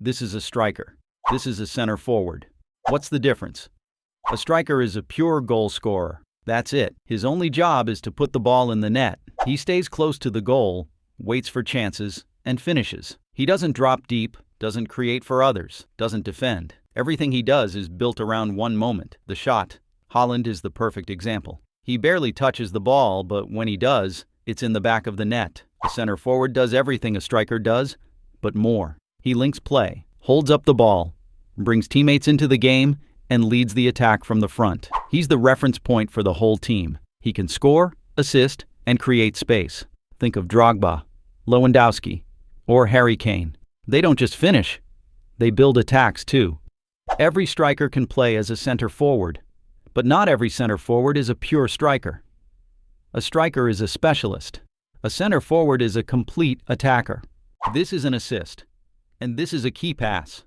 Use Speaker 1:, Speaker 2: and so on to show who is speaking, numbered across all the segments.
Speaker 1: This is a striker. This is a center forward. What's the difference? A striker is a pure goal scorer. That's it. His only job is to put the ball in the net. He stays close to the goal, waits for chances, and finishes. He doesn't drop deep, doesn't create for others, doesn't defend. Everything he does is built around one moment, the shot. Haaland is the perfect example. He barely touches the ball, but when he does, it's in the back of the net. A center forward does everything a striker does, but more. He links play, holds up the ball, brings teammates into the game, and leads the attack from the front. He's the reference point for the whole team. He can score, assist, and create space. Think of Drogba, Lewandowski, or Harry Kane. They don't just finish, they build attacks too. Every striker can play as a center forward, but not every center forward is a pure striker. A striker is a specialist. A center forward is a complete attacker. This is an assist, and this is a key pass.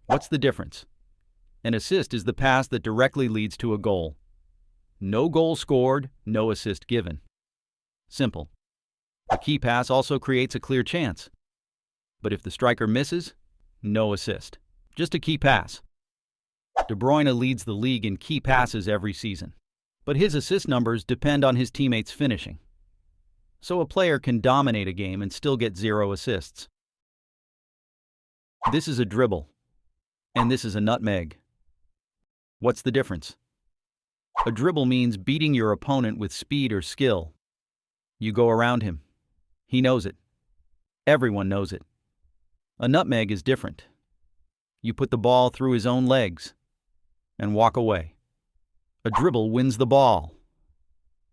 Speaker 1: What's the difference? An assist is the pass that directly leads to a goal. No goal scored, no assist given. Simple. A key pass also creates a clear chance. But if the striker misses, no assist. Just a key pass. De Bruyne leads the league in key passes every season. But his assist numbers depend on his teammates finishing. So a player can dominate a game and still get 0 assists. This is a dribble. And this is a nutmeg. What's the difference? A dribble means beating your opponent with speed or skill. You go around him. He knows it. Everyone knows it. A nutmeg is different. You put the ball through his own legs and walk away. A dribble wins the ball.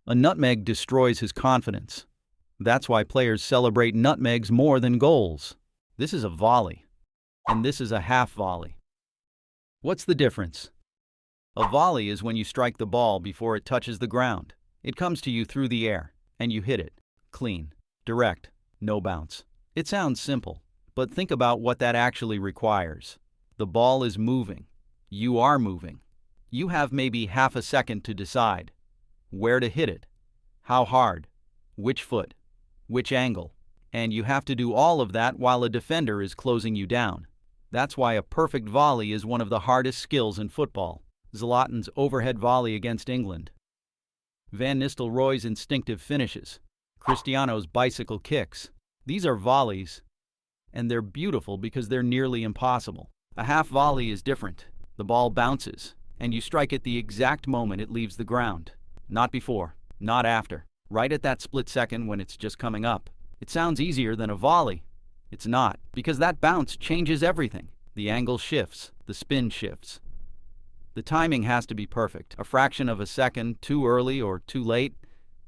Speaker 1: A nutmeg destroys his confidence. That's why players celebrate nutmegs more than goals. This is a volley, and this is a half volley. What's the difference? A volley is when you strike the ball before it touches the ground. It comes to you through the air, and you hit it. Clean, direct, no bounce. It sounds simple, but think about what that actually requires. The ball is moving. You are moving. You have maybe half a second to decide where to hit it, how hard, which foot, which angle, and you have to do all of that while a defender is closing you down. That's why a perfect volley is one of the hardest skills in football. Zlatan's overhead volley against England. Van Nistelrooy's instinctive finishes. Cristiano's bicycle kicks. These are volleys, and they're beautiful because they're nearly impossible. A half volley is different. The ball bounces, and you strike at the exact moment it leaves the ground. Not before, not after. Right at that split second when it's just coming up. It sounds easier than a volley. It's not, because that bounce changes everything. The angle shifts, the spin shifts. The timing has to be perfect. A fraction of a second too early or too late,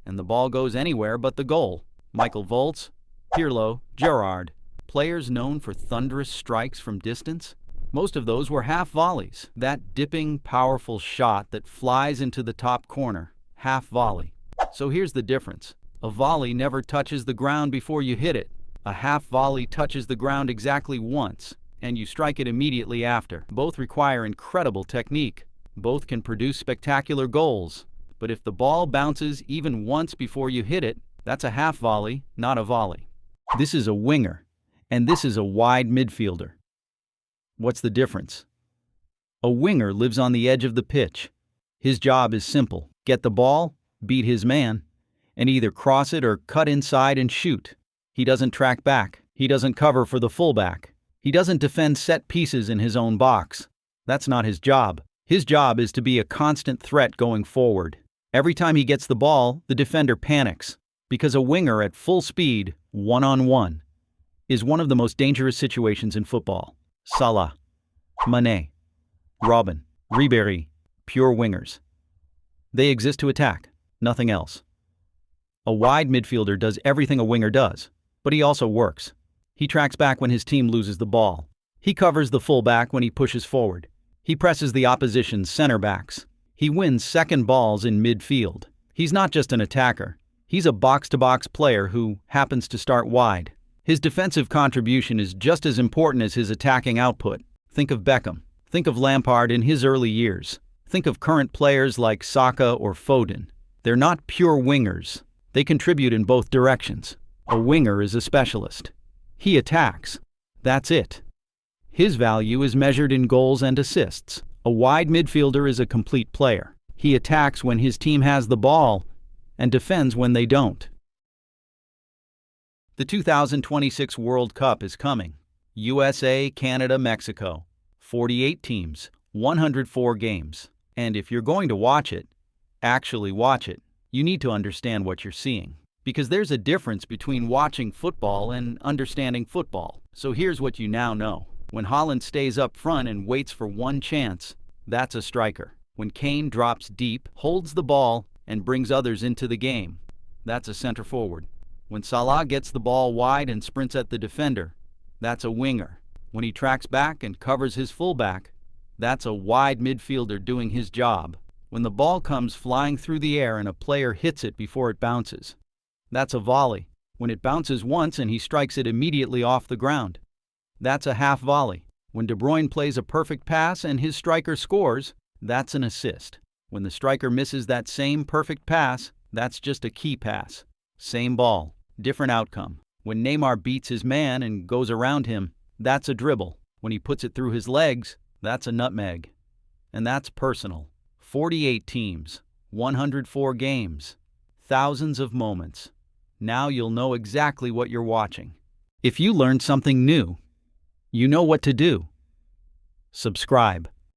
Speaker 1: and the ball goes anywhere but the goal. Michael Volz, Pirlo, Gerrard, players known for thunderous strikes from distance. Most of those were half volleys. That dipping, powerful shot that flies into the top corner. Half volley. So here's the difference. A volley never touches the ground before you hit it. A half volley touches the ground exactly once, and you strike it immediately after. Both require incredible technique. Both can produce spectacular goals. But if the ball bounces even once before you hit it, that's a half volley, not a volley. This is a winger, and this is a wide midfielder. What's the difference? A winger lives on the edge of the pitch. His job is simple. Get the ball, beat his man, and either cross it or cut inside and shoot. He doesn't track back. He doesn't cover for the fullback. He doesn't defend set pieces in his own box. That's not his job. His job is to be a constant threat going forward. Every time he gets the ball, the defender panics, because a winger at full speed, one-on-one, is one of the most dangerous situations in football. Salah, Mané, Robben, Ribéry, pure wingers. They exist to attack, nothing else. A wide midfielder does everything a winger does, but he also works. He tracks back when his team loses the ball. He covers the fullback when he pushes forward. He presses the opposition's center backs. He wins second balls in midfield. He's not just an attacker. He's a box-to-box player who happens to start wide. His defensive contribution is just as important as his attacking output. Think of Beckham. Think of Lampard in his early years. Think of current players like Saka or Foden. They're not pure wingers. They contribute in both directions. A winger is a specialist. He attacks. That's it. His value is measured in goals and assists. A wide midfielder is a complete player. He attacks when his team has the ball and defends when they don't. The 2026 World Cup is coming. USA, Canada, Mexico. 48 teams, 104 games. And if you're going to watch it, actually watch it, you need to understand what you're seeing. Because there's a difference between watching football and understanding football. So here's what you now know. When Haaland stays up front and waits for one chance, that's a striker. When Kane drops deep, holds the ball, and brings others into the game, that's a center forward. When Salah gets the ball wide and sprints at the defender, that's a winger. When he tracks back and covers his fullback, that's a wide midfielder doing his job. When the ball comes flying through the air and a player hits it before it bounces, that's a volley. When it bounces once and he strikes it immediately off the ground, that's a half volley. When De Bruyne plays a perfect pass and his striker scores, that's an assist. When the striker misses that same perfect pass, that's just a key pass. Same ball, different outcome. When Neymar beats his man and goes around him, that's a dribble. When he puts it through his legs, that's a nutmeg. And that's personal. 48 teams, 104 games, thousands of moments. Now you'll know exactly what you're watching. If you learned something new, you know what to do. Subscribe.